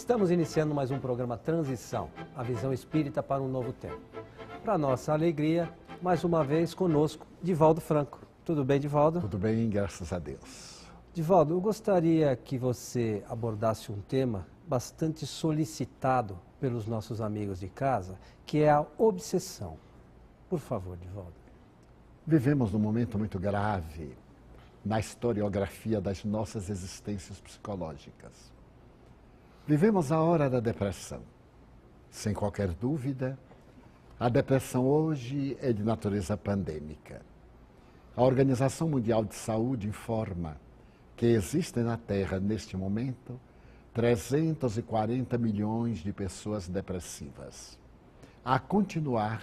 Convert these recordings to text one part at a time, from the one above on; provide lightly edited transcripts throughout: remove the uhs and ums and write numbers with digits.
Estamos iniciando mais um programa Transição, a visão espírita para um novo tempo. Para nossa alegria, mais uma vez conosco, Divaldo Franco. Tudo bem, Divaldo? Tudo bem, graças a Deus. Divaldo, eu gostaria que você abordasse um tema bastante solicitado pelos nossos amigos de casa, que é a obsessão. Por favor, Divaldo. Vivemos num momento muito grave na historiografia das nossas existências psicológicas. Vivemos a hora da depressão. Sem qualquer dúvida, a depressão hoje é de natureza pandêmica. A Organização Mundial de Saúde informa que existem na Terra, neste momento, 340 milhões de pessoas depressivas. A continuar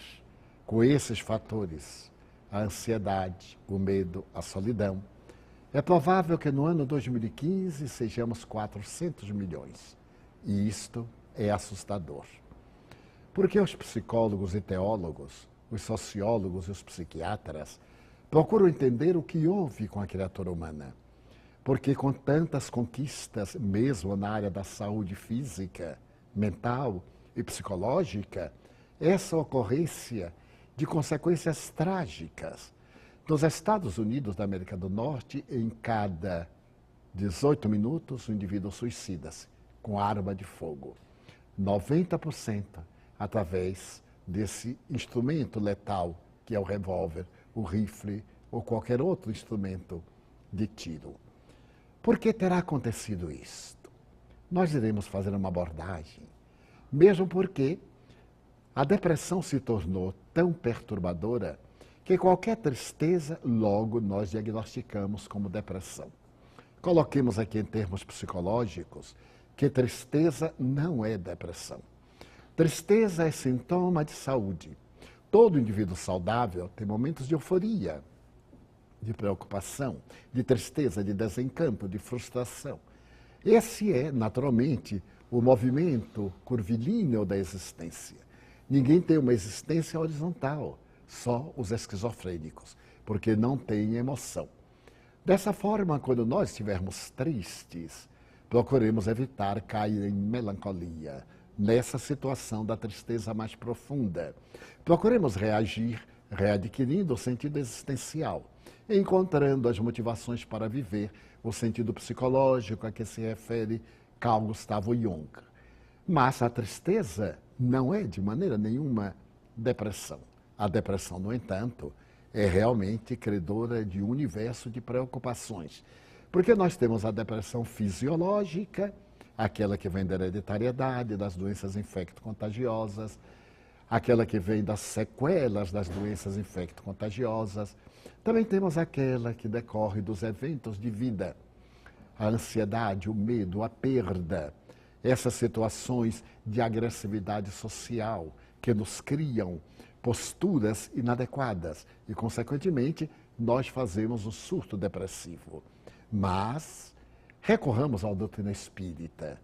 com esses fatores, a ansiedade, o medo, a solidão, é provável que no ano 2015 sejamos 400 milhões. E isto é assustador. Porque os psicólogos e teólogos, os sociólogos e os psiquiatras procuram entender o que houve com a criatura humana. Porque com tantas conquistas, mesmo na área da saúde física, mental e psicológica, essa ocorrência de consequências trágicas. Nos Estados Unidos da América do Norte, em cada 18 minutos, o indivíduo suicida-se com arma de fogo. 90% através desse instrumento letal, que é o revólver, o rifle ou qualquer outro instrumento de tiro. Por que terá acontecido isto? Nós iremos fazer uma abordagem, mesmo porque a depressão se tornou tão perturbadora que qualquer tristeza, logo nós diagnosticamos como depressão. Coloquemos aqui em termos psicológicos que tristeza não é depressão. Tristeza é sintoma de saúde. Todo indivíduo saudável tem momentos de euforia, de preocupação, de tristeza, de desencanto, de frustração. Esse é, naturalmente, o movimento curvilíneo da existência. Ninguém tem uma existência horizontal, só os esquizofrênicos, porque não têm emoção. Dessa forma, quando nós estivermos tristes, procuremos evitar cair em melancolia, nessa situação da tristeza mais profunda. Procuremos reagir, readquirindo o sentido existencial, encontrando as motivações para viver, o sentido psicológico a que se refere Carl Gustav Jung. Mas a tristeza não é de maneira nenhuma depressão. A depressão, no entanto, é realmente credora de um universo de preocupações. Porque nós temos a depressão fisiológica, aquela que vem da hereditariedade, das doenças infecto-contagiosas, aquela que vem das sequelas das doenças infecto-contagiosas. Também temos aquela que decorre dos eventos de vida, a ansiedade, o medo, a perda, essas situações de agressividade social que nos criam posturas inadequadas e, consequentemente, nós fazemos o surto depressivo. Mas recorramos à doutrina espírita.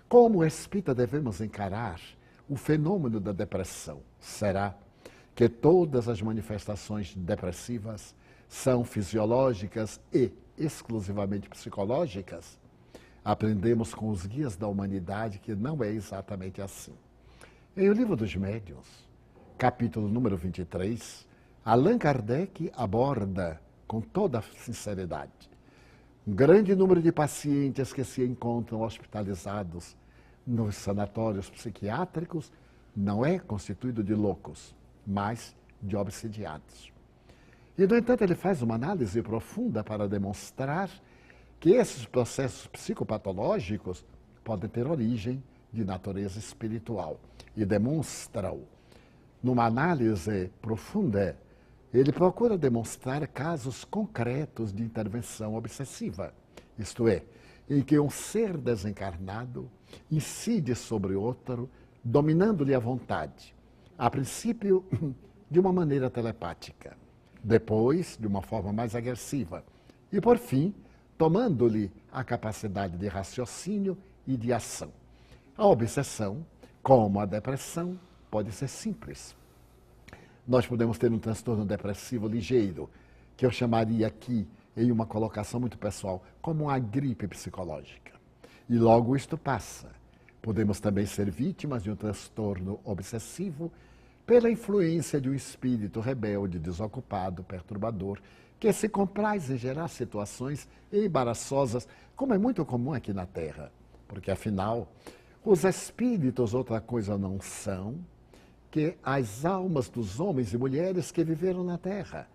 Como espírita devemos encarar o fenômeno da depressão? Será que todas as manifestações depressivas são fisiológicas e exclusivamente psicológicas? Aprendemos com os guias da humanidade que não é exatamente assim. Em O Livro dos Médiuns, capítulo número 23, Allan Kardec aborda com toda a sinceridade um grande número de pacientes que se encontram hospitalizados nos sanatórios psiquiátricos não é constituído de loucos, mas de obsidiados. E, no entanto, ele faz uma análise profunda para demonstrar que esses processos psicopatológicos podem ter origem de natureza espiritual. E demonstra-o. Numa análise profunda, ele procura demonstrar casos concretos de intervenção obsessiva, isto é, em que um ser desencarnado incide sobre outro, dominando-lhe a vontade, a princípio de uma maneira telepática, depois de uma forma mais agressiva e, por fim, tomando-lhe a capacidade de raciocínio e de ação. A obsessão, como a depressão, pode ser simples. Nós podemos ter um transtorno depressivo ligeiro, que eu chamaria aqui, em uma colocação muito pessoal, como uma gripe psicológica. E logo isto passa. Podemos também ser vítimas de um transtorno obsessivo pela influência de um espírito rebelde, desocupado, perturbador, que se compraz em gerar situações embaraçosas, como é muito comum aqui na Terra. Porque, afinal, os espíritos outra coisa não são que as almas dos homens e mulheres que viveram na Terra.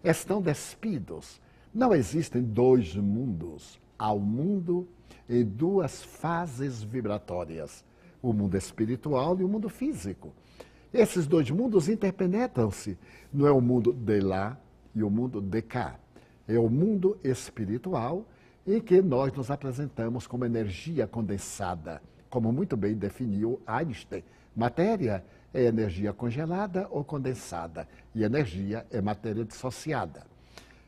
Estão despidos. Não existem dois mundos. Há um mundo em duas fases vibratórias, o mundo espiritual e o mundo físico. Esses dois mundos interpenetram-se. Não é o mundo de lá e o mundo de cá. É o mundo espiritual em que nós nos apresentamos como energia condensada, como muito bem definiu Einstein. Matéria é energia congelada ou condensada, e energia é matéria dissociada.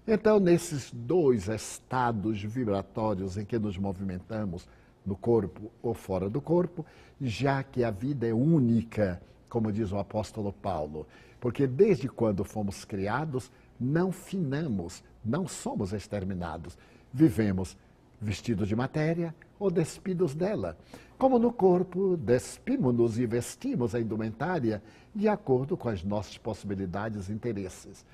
Então, nesses dois estados vibratórios em que nos movimentamos, no corpo ou fora do corpo, já que a vida é única, como diz o apóstolo Paulo, porque desde quando fomos criados, não finamos, não somos exterminados. Vivemos vestidos de matéria ou despidos dela. Como no corpo, despimos-nos e vestimos a indumentária de acordo com as nossas possibilidades e interesses.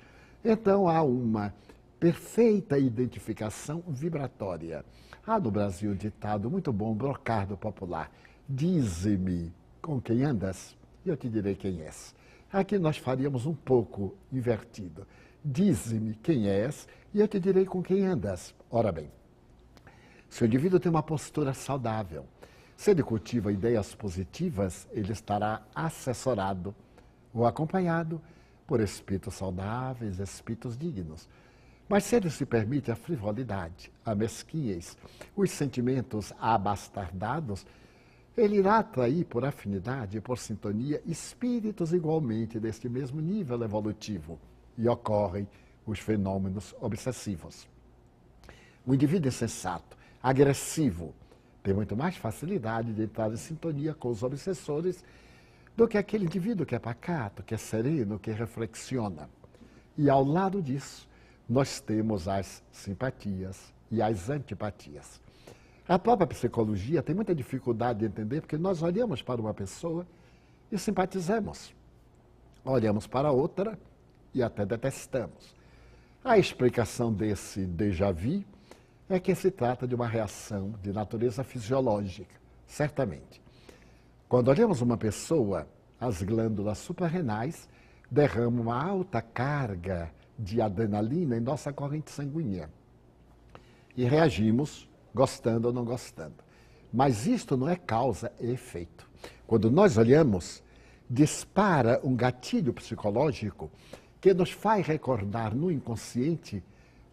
Então, há uma perfeita identificação vibratória. Há no Brasil um ditado muito bom, um brocardo popular. Dize-me com quem andas, e eu te direi quem és. Aqui nós faríamos um pouco invertido. Dize-me quem és, e eu te direi com quem andas. Ora bem, se o indivíduo tem uma postura saudável, se ele cultiva ideias positivas, ele estará assessorado ou acompanhado por espíritos saudáveis, espíritos dignos. Mas se ele se permite a frivolidade, a mesquinhez, os sentimentos abastardados, ele irá atrair por afinidade e por sintonia espíritos igualmente deste mesmo nível evolutivo, e ocorrem os fenômenos obsessivos. O indivíduo insensato, agressivo, tem muito mais facilidade de entrar em sintonia com os obsessores do que aquele indivíduo que é pacato, que é sereno, que reflexiona. E ao lado disso, nós temos as simpatias e as antipatias. A própria psicologia tem muita dificuldade de entender, porque nós olhamos para uma pessoa e simpatizamos. Olhamos para outra e até detestamos. A explicação desse déjà vu é que se trata de uma reação de natureza fisiológica, certamente. Quando olhamos uma pessoa, as glândulas suprarrenais derramam uma alta carga de adrenalina em nossa corrente sanguínea. E reagimos, gostando ou não gostando. Mas isto não é causa e efeito. Quando nós olhamos, dispara um gatilho psicológico que nos faz recordar no inconsciente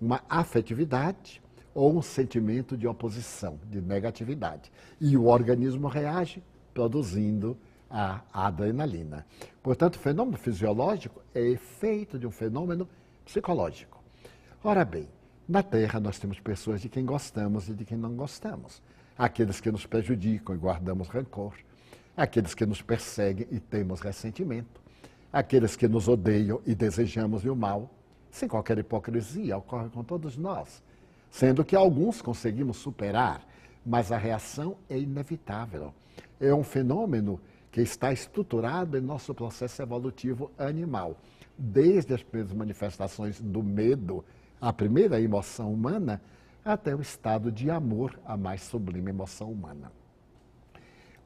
uma afetividade ou um sentimento de oposição, de negatividade. E o organismo reage produzindo a adrenalina. Portanto, o fenômeno fisiológico é efeito de um fenômeno psicológico. Ora bem, na Terra nós temos pessoas de quem gostamos e de quem não gostamos. Aqueles que nos prejudicam e guardamos rancor. Aqueles que nos perseguem e temos ressentimento. Aqueles que nos odeiam e desejamos o mal. Sem qualquer hipocrisia, ocorre com todos nós. Sendo que alguns conseguimos superar, mas a reação é inevitável. É um fenômeno que está estruturado em nosso processo evolutivo animal. Desde as primeiras manifestações do medo, a primeira emoção humana, até o estado de amor, a mais sublime emoção humana.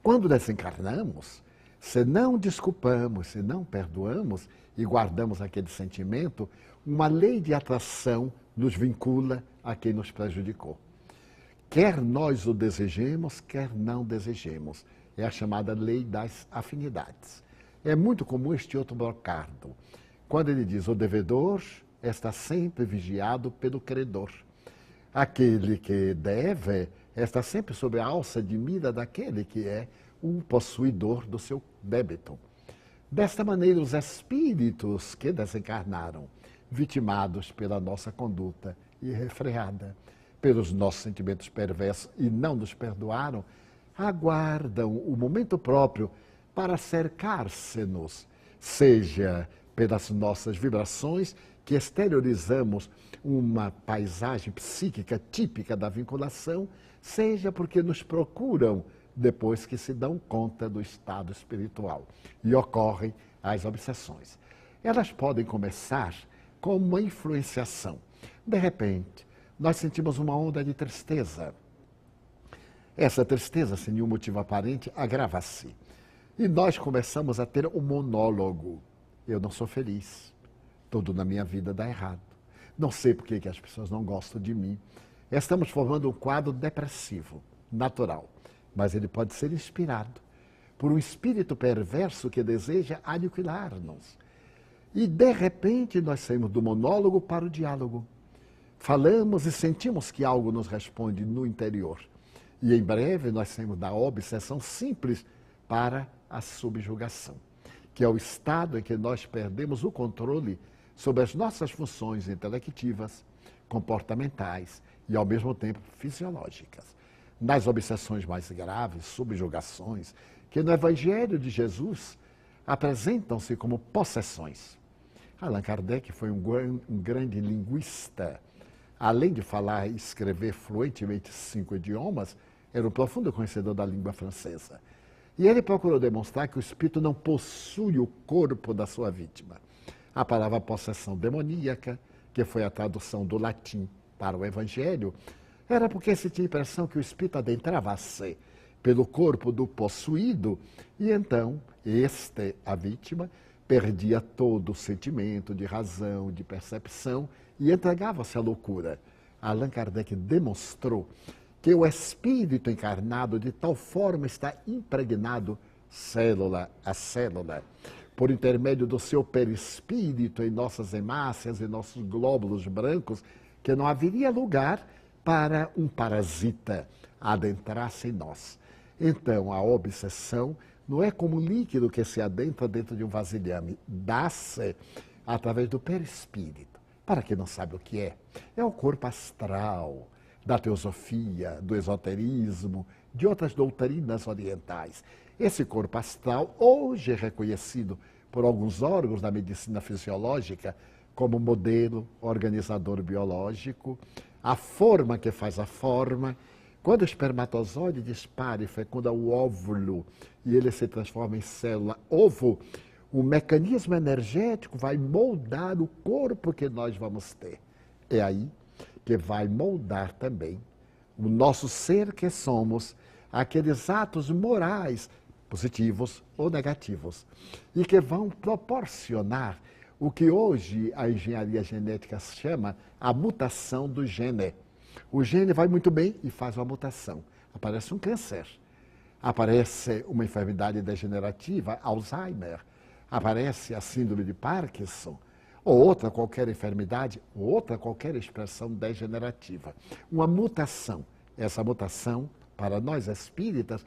Quando desencarnamos, se não desculpamos, se não perdoamos e guardamos aquele sentimento, uma lei de atração nos vincula a quem nos prejudicou. Quer nós o desejemos, quer não desejemos. É a chamada lei das afinidades. É muito comum este outro brocardo, quando ele diz: o devedor está sempre vigiado pelo credor. Aquele que deve está sempre sob a alça de mira daquele que é o possuidor do seu débito. Desta maneira, os espíritos que desencarnaram, vitimados pela nossa conduta irrefreada, pelos nossos sentimentos perversos e não nos perdoaram, aguardam o momento próprio para cercar-se-nos, seja pelas nossas vibrações, que exteriorizamos uma paisagem psíquica típica da vinculação, seja porque nos procuram depois que se dão conta do estado espiritual e ocorrem as obsessões. Elas podem começar com uma influenciação. De repente, nós sentimos uma onda de tristeza. Essa tristeza, sem nenhum motivo aparente, agrava-se. E nós começamos a ter um monólogo. Eu não sou feliz. Tudo na minha vida dá errado. Não sei por que as pessoas não gostam de mim. Estamos formando um quadro depressivo, natural. Mas ele pode ser inspirado por um espírito perverso que deseja aniquilar-nos. E, de repente, nós saímos do monólogo para o diálogo. Falamos e sentimos que algo nos responde no interior. E, em breve, nós saímos da obsessão simples para a subjugação, que é o estado em que nós perdemos o controle sobre as nossas funções intelectivas, comportamentais e, ao mesmo tempo, fisiológicas. Nas obsessões mais graves, subjugações, que no Evangelho de Jesus apresentam-se como possessões. Allan Kardec foi um grande linguista. Além de falar e escrever fluentemente 5 idiomas, era um profundo conhecedor da língua francesa. E ele procurou demonstrar que o espírito não possui o corpo da sua vítima. A palavra possessão demoníaca, que foi a tradução do latim para o Evangelho, era porque se tinha a impressão que o espírito adentrava-se pelo corpo do possuído e então a vítima, perdia todo o sentimento de razão, de percepção e entregava-se à loucura. Allan Kardec demonstrou que o espírito encarnado de tal forma está impregnado célula a célula, por intermédio do seu perispírito em nossas hemácias e nossos glóbulos brancos, que não haveria lugar para um parasita adentrar-se em nós. Então, a obsessão não é como um líquido que se adentra dentro de um vasilhame, dá-se através do perispírito. Para quem não sabe o que é o corpo astral da teosofia, do esoterismo, de outras doutrinas orientais. Esse corpo astral, hoje é reconhecido por alguns órgãos da medicina fisiológica como modelo organizador biológico, a forma que faz a forma. Quando o espermatozoide dispara e fecunda o óvulo e ele se transforma em célula-ovo, o mecanismo energético vai moldar o corpo que nós vamos ter. É aí que vai moldar também o nosso ser que somos, aqueles atos morais, positivos ou negativos, e que vão proporcionar o que hoje a engenharia genética chama a mutação do gene. O gene vai muito bem e faz uma mutação. Aparece um câncer, aparece uma enfermidade degenerativa, Alzheimer, aparece a síndrome de Parkinson, ou outra qualquer enfermidade, ou outra qualquer expressão degenerativa. Uma mutação. Essa mutação, para nós espíritas,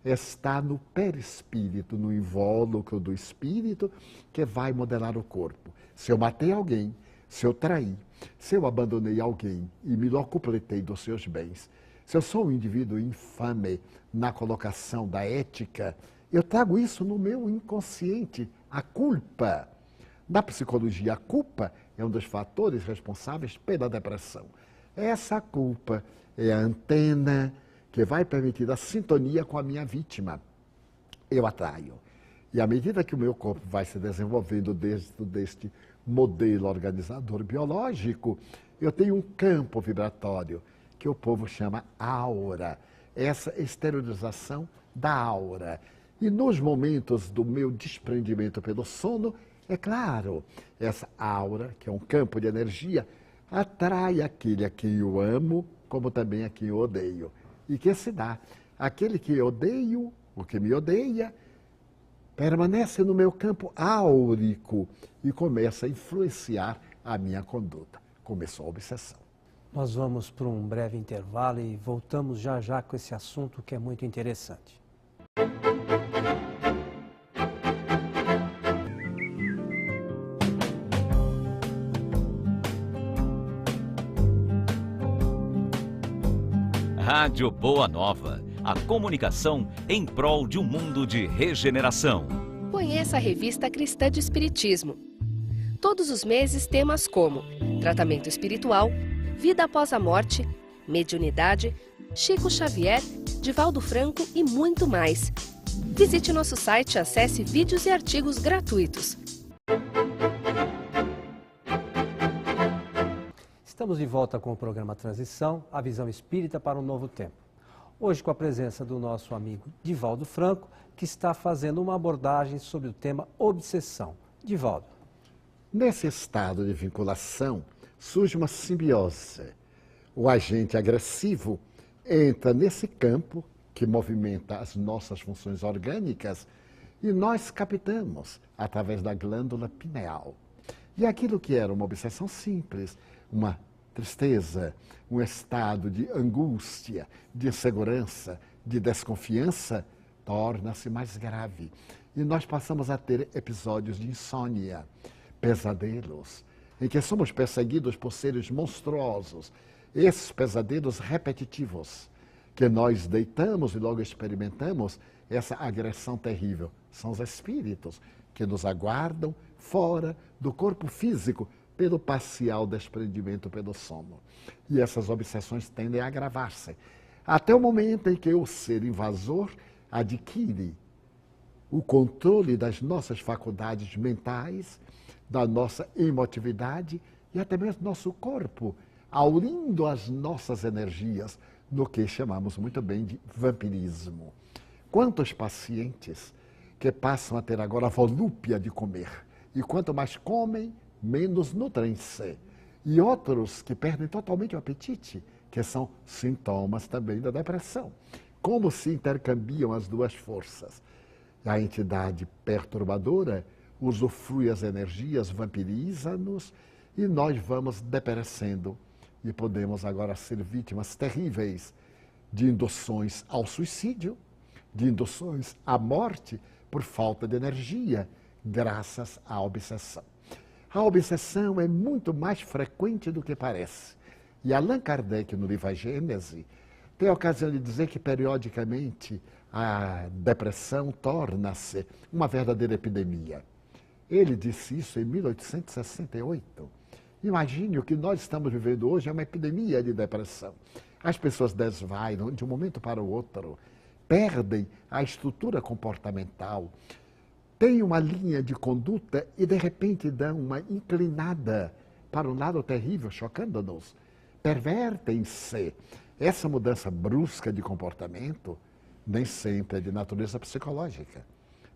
está no perispírito, no invólucro do espírito, que vai modelar o corpo. Se eu matei alguém, se eu traí, se eu abandonei alguém e me locupletei dos seus bens, se eu sou um indivíduo infame na colocação da ética, eu trago isso no meu inconsciente, a culpa. Na psicologia, a culpa é um dos fatores responsáveis pela depressão. Essa culpa é a antena que vai permitir a sintonia com a minha vítima. Eu atraio. E à medida que o meu corpo vai se desenvolvendo dentro deste modelo organizador biológico, eu tenho um campo vibratório que o povo chama aura. Essa esterilização da aura. E nos momentos do meu desprendimento pelo sono, é claro, essa aura, que é um campo de energia, atrai aquele a quem eu amo, como também a quem eu odeio. E que se dá? Aquele que eu odeio, o que me odeia, permanece no meu campo áurico e começa a influenciar a minha conduta. Começou a obsessão. Nós vamos para um breve intervalo e voltamos já já com esse assunto que é muito interessante. Rádio Boa Nova, a comunicação em prol de um mundo de regeneração. Conheça a revista Cristã de Espiritismo. Todos os meses temas como tratamento espiritual, vida após a morte, mediunidade, Chico Xavier, Divaldo Franco e muito mais. Visite nosso site e acesse vídeos e artigos gratuitos. Estamos de volta com o programa Transição, a visão espírita para um novo tempo. Hoje com a presença do nosso amigo Divaldo Franco, que está fazendo uma abordagem sobre o tema obsessão. Divaldo. Nesse estado de vinculação, surge uma simbiose. O agente agressivo entra nesse campo que movimenta as nossas funções orgânicas e nós captamos através da glândula pineal. E aquilo que era uma obsessão simples, uma tristeza, um estado de angústia, de insegurança, de desconfiança, torna-se mais grave. E nós passamos a ter episódios de insônia, pesadelos, em que somos perseguidos por seres monstruosos, esses pesadelos repetitivos, que nós deitamos e logo experimentamos essa agressão terrível. São os espíritos que nos aguardam fora do corpo físico pelo parcial desprendimento pelo sono. E essas obsessões tendem a agravar-se, até o momento em que o ser invasor adquire o controle das nossas faculdades mentais, da nossa emotividade e até mesmo do nosso corpo, aurindo as nossas energias no que chamamos muito bem de vampirismo. Quantos pacientes que passam a ter agora a volúpia de comer, e quanto mais comem, menos nutrem-se. E outros que perdem totalmente o apetite, que são sintomas também da depressão. Como se intercambiam as duas forças? A entidade perturbadora usufrui as energias, vampiriza-nos e nós vamos deperecendo. E podemos agora ser vítimas terríveis de induções ao suicídio, de induções à morte por falta de energia, graças à obsessão. A obsessão é muito mais frequente do que parece. E Allan Kardec, no livro A Gênese, tem a ocasião de dizer que, periodicamente, a depressão torna-se uma verdadeira epidemia. Ele disse isso em 1868. Imagine o que nós estamos vivendo hoje, é uma epidemia de depressão. As pessoas desvairam de um momento para o outro, perdem a estrutura comportamental, têm uma linha de conduta e, de repente, dão uma inclinada para um lado terrível, chocando-nos. Pervertem-se. Essa mudança brusca de comportamento nem sempre é de natureza psicológica,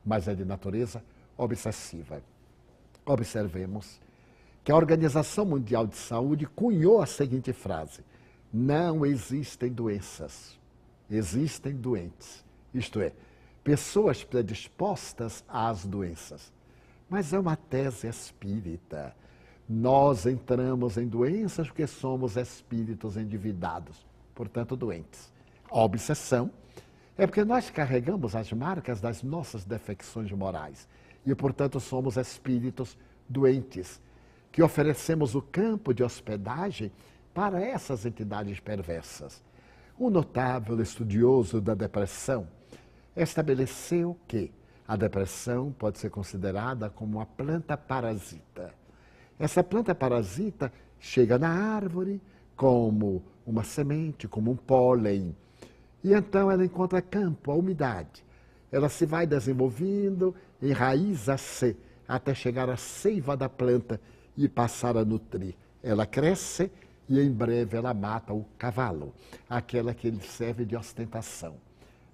mas é de natureza obsessiva. Observemos que a Organização Mundial de Saúde cunhou a seguinte frase: não existem doenças, existem doentes. Isto é, pessoas predispostas às doenças. Mas é uma tese espírita. Nós entramos em doenças porque somos espíritos endividados, portanto doentes. A obsessão é porque nós carregamos as marcas das nossas defecções morais e, portanto, somos espíritos doentes, que oferecemos o campo de hospedagem para essas entidades perversas. Um notável estudioso da depressão estabeleceu que a depressão pode ser considerada como uma planta parasita. Essa planta parasita chega na árvore como uma semente, como um pólen, e então ela encontra campo, a umidade. Ela se vai desenvolvendo, enraiza-se até chegar à seiva da planta e passar a nutrir. Ela cresce e em breve ela mata o cavalo, aquela que lhe serve de ostentação.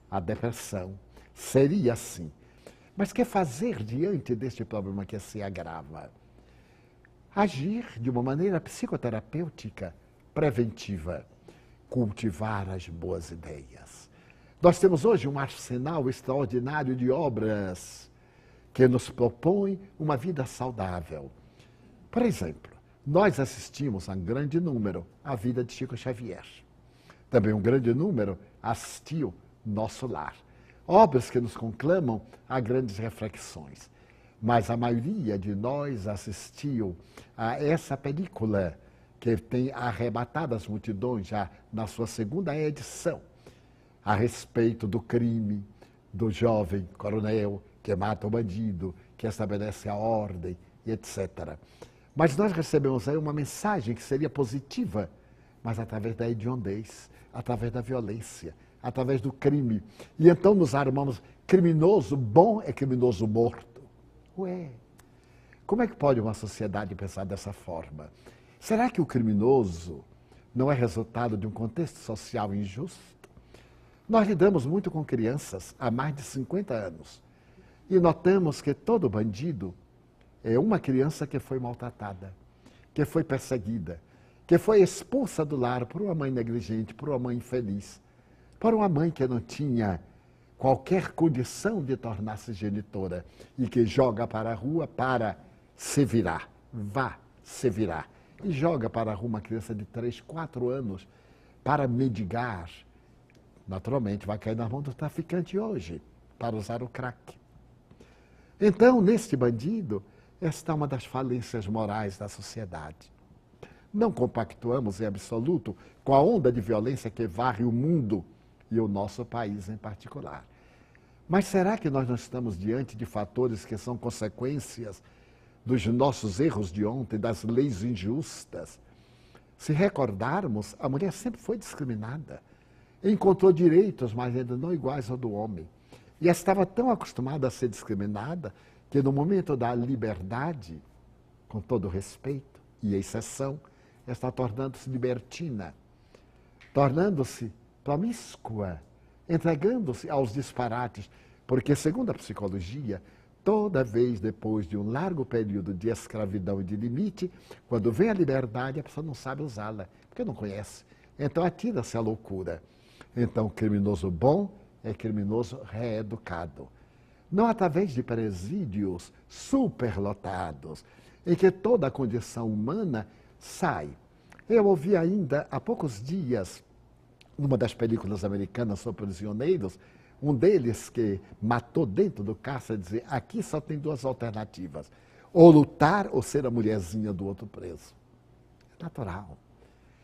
A depressão seria assim. Mas que fazer diante deste problema que se agrava? Agir de uma maneira psicoterapêutica, preventiva, cultivar as boas ideias. Nós temos hoje um arsenal extraordinário de obras que nos propõem uma vida saudável. Por exemplo, nós assistimos a um grande número à vida de Chico Xavier. Também um grande número assistiu Nosso Lar. Obras que nos conclamam a grandes reflexões. Mas a maioria de nós assistiu a essa película que tem arrebatado as multidões já na sua segunda edição, a respeito do crime do jovem coronel que mata o bandido, que estabelece a ordem, e etc. Mas nós recebemos aí uma mensagem que seria positiva, mas através da hediondez, através da violência, através do crime. E então nos armamos, criminoso bom é criminoso morto. Ué, como é que pode uma sociedade pensar dessa forma? Será que o criminoso não é resultado de um contexto social injusto? Nós lidamos muito com crianças há mais de 50 anos e notamos que todo bandido é uma criança que foi maltratada, que foi perseguida, que foi expulsa do lar por uma mãe negligente, por uma mãe infeliz, por uma mãe que não tinha qualquer condição de tornar-se genitora e que joga para a rua para se virar, vá se virar. E joga para a rua uma criança de 3, 4 anos para mendigar. Naturalmente, vai cair nas mãos do traficante hoje, para usar o crack. Então, neste bandido, esta é uma das falências morais da sociedade. Não compactuamos em absoluto com a onda de violência que varre o mundo e o nosso país em particular. Mas será que nós não estamos diante de fatores que são consequências dos nossos erros de ontem, das leis injustas? Se recordarmos, a mulher sempre foi discriminada. Encontrou direitos, mas ainda não iguais ao do homem. E estava tão acostumada a ser discriminada que no momento da liberdade, com todo respeito e exceção, está tornando-se libertina, tornando-se promíscua, entregando-se aos disparates, porque, segundo a psicologia, toda vez depois de um largo período de escravidão e de limite, quando vem a liberdade, a pessoa não sabe usá-la, porque não conhece. Então atira-se à loucura. Então, criminoso bom é criminoso reeducado. Não através de presídios superlotados, em que toda a condição humana sai. Eu ouvi ainda há poucos dias, numa das películas americanas sobre prisioneiros, um deles que matou dentro do cárcere dizer: aqui só tem 2 alternativas, ou lutar ou ser a mulherzinha do outro preso. É natural.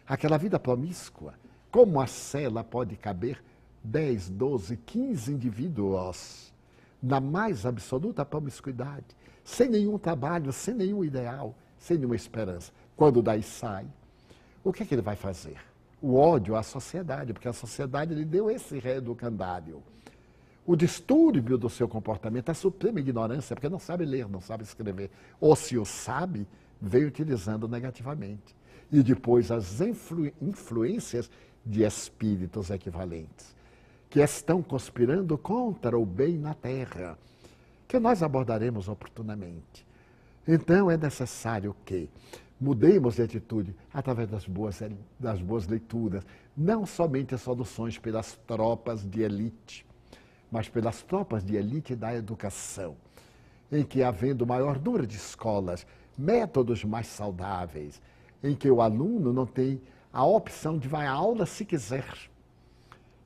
Aquela vida promíscua, como a cela pode caber 10, 12, 15 indivíduos na mais absoluta promiscuidade, sem nenhum trabalho, sem nenhum ideal, sem nenhuma esperança. Quando daí sai, o que é que ele vai fazer? O ódio à sociedade, porque a sociedade lhe deu esse reeducandário. O distúrbio do seu comportamento, a suprema ignorância, porque não sabe ler, não sabe escrever. Ou se o sabe, veio utilizando negativamente. E depois as influências de espíritos equivalentes, que estão conspirando contra o bem na Terra, que nós abordaremos oportunamente. Então é necessário que mudemos de atitude através das boas leituras, não somente as soluções pelas tropas de elite, mas pelas tropas de elite da educação, em que, havendo maior número de escolas, métodos mais saudáveis, em que o aluno não tem a opção de vai à aula se quiser.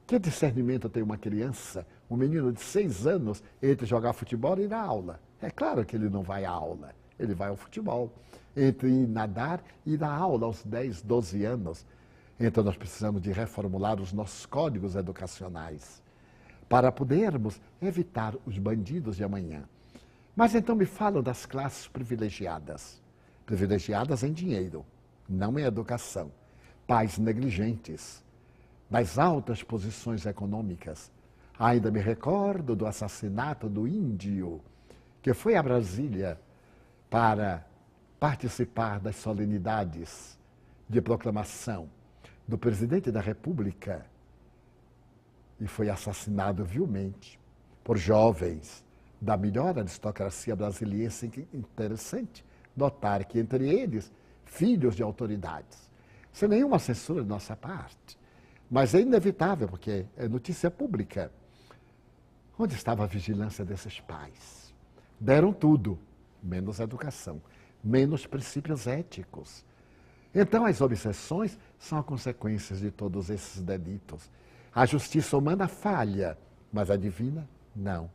Que discernimento tem uma criança, um menino de 6 anos, entre jogar futebol e ir à aula? É claro que ele não vai à aula, ele vai ao futebol. Entre ir nadar e ir à aula aos 10, 12 anos. Então nós precisamos de reformular os nossos códigos educacionais para podermos evitar os bandidos de amanhã. Mas então me falam das classes privilegiadas. Privilegiadas em dinheiro, não em educação. Pais negligentes, nas altas posições econômicas. Ainda me recordo do assassinato do índio, que foi a Brasília para participar das solenidades de proclamação do presidente da República e foi assassinado vilmente por jovens da melhor aristocracia brasiliense. Interessante notar que entre eles, filhos de autoridades, sem nenhuma censura de nossa parte. Mas é inevitável, porque é notícia pública. Onde estava a vigilância desses pais? Deram tudo, menos educação, menos princípios éticos. Então, as obsessões são as consequências de todos esses delitos. A justiça humana falha, mas a divina, não.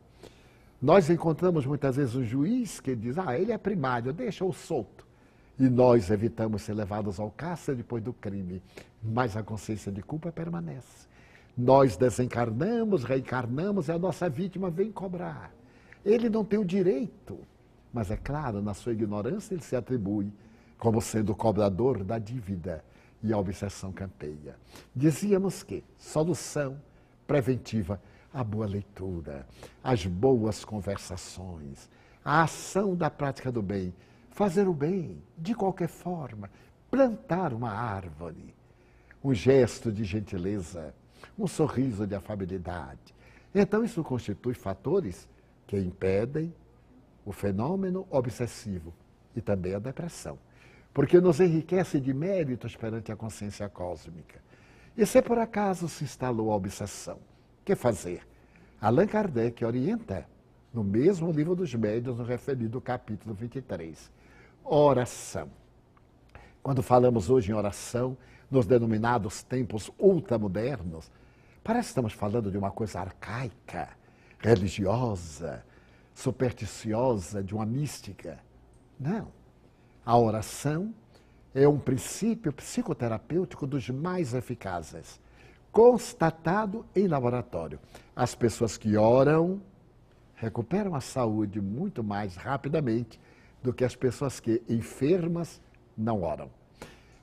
Nós encontramos muitas vezes um juiz que diz: ele é primário, deixa-o solto. E nós evitamos ser levados ao cárcere depois do crime, mas a consciência de culpa permanece. Nós desencarnamos, reencarnamos e a nossa vítima vem cobrar. Ele não tem o direito, mas é claro, na sua ignorância ele se atribui como sendo o cobrador da dívida e a obsessão campeia. Dizíamos que solução preventiva, a boa leitura, as boas conversações, a ação da prática do bem, fazer o bem de qualquer forma, plantar uma árvore, um gesto de gentileza, um sorriso de afabilidade. Então isso constitui fatores que impedem o fenômeno obsessivo e também a depressão, porque nos enriquece de méritos perante a consciência cósmica. E se por acaso se instalou a obsessão, o que fazer? Allan Kardec orienta, no mesmo livro dos Médiuns, no referido capítulo 23, oração. Quando falamos hoje em oração, nos denominados tempos ultramodernos, parece que estamos falando de uma coisa arcaica, religiosa, supersticiosa, de uma mística. Não. A oração é um princípio psicoterapêutico dos mais eficazes, constatado em laboratório. As pessoas que oram recuperam a saúde muito mais rapidamente do que as pessoas que, enfermas, não oram.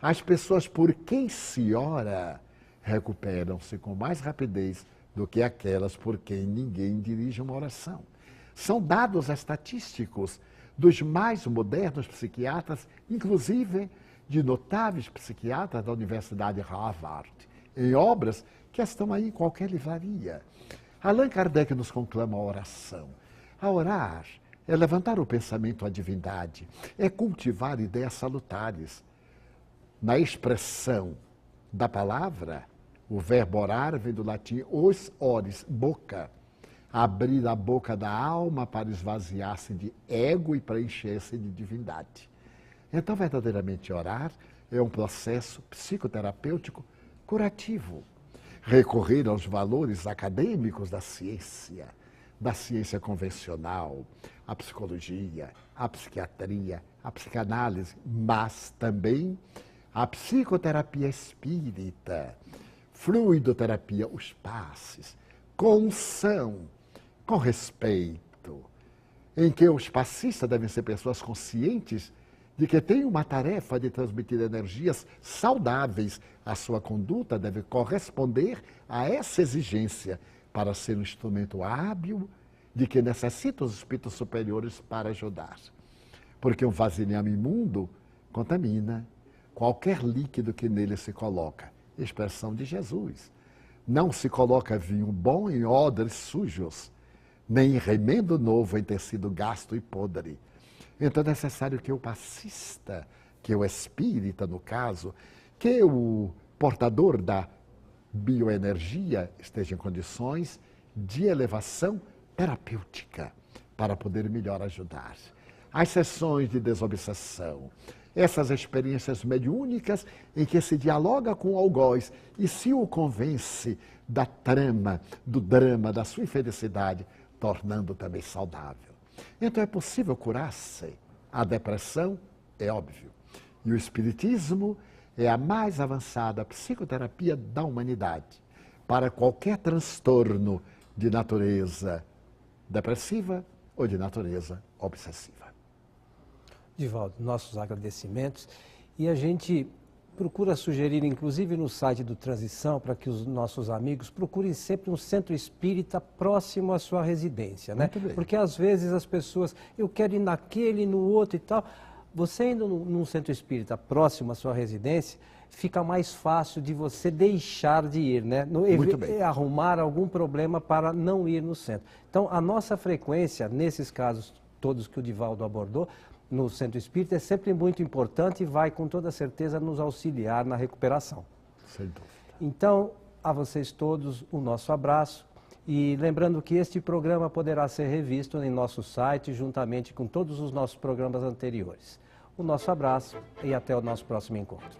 As pessoas por quem se ora recuperam-se com mais rapidez do que aquelas por quem ninguém dirige uma oração. São dados estatísticos dos mais modernos psiquiatras, inclusive de notáveis psiquiatras da Universidade Harvard, em obras que estão aí em qualquer livraria. Allan Kardec nos conclama a oração. A orar é levantar o pensamento à divindade, é cultivar ideias salutares. Na expressão da palavra, o verbo orar vem do latim os ores, boca. Abrir a boca da alma para esvaziar-se de ego e preencher-se de divindade. Então, verdadeiramente orar é um processo psicoterapêutico curativo. Recorrer aos valores acadêmicos da ciência convencional, a psicologia, a psiquiatria, a psicanálise, mas também a psicoterapia espírita, fluidoterapia, os passes, com unção, com respeito, em que os passistas devem ser pessoas conscientes de que têm uma tarefa de transmitir energias saudáveis. A sua conduta deve corresponder a essa exigência para ser um instrumento hábil de que necessita os espíritos superiores para ajudar. Porque um vasilhame imundo contamina qualquer líquido que nele se coloca. Expressão de Jesus. Não se coloca vinho bom em odres sujos, nem remendo novo em tecido gasto e podre. Então é necessário que o passista, que o espírita, no caso, que o portador da bioenergia esteja em condições de elevação terapêutica para poder melhor ajudar. As sessões de desobsessão, essas experiências mediúnicas em que se dialoga com o algoz e se o convence da trama, do drama, da sua infelicidade, tornando também saudável. Então é possível curar-se. A depressão é óbvio. E o espiritismo é a mais avançada psicoterapia da humanidade para qualquer transtorno de natureza depressiva ou de natureza obsessiva. Divaldo, nossos agradecimentos. E a gente procura sugerir, inclusive no site do Transição, para que os nossos amigos procurem sempre um centro espírita próximo à sua residência, né? Muito bem. Porque às vezes as pessoas, eu quero ir naquele, no outro e tal. Você indo num centro espírita próximo à sua residência, fica mais fácil de você deixar de ir, né? Muito bem. Arrumar algum problema para não ir no centro. Então, a nossa frequência, nesses casos todos que o Divaldo abordou, no centro espírita é sempre muito importante e vai com toda certeza nos auxiliar na recuperação. Sem dúvida. Então, a vocês todos o nosso abraço e lembrando que este programa poderá ser revisto em nosso site juntamente com todos os nossos programas anteriores. O nosso abraço e até o nosso próximo encontro.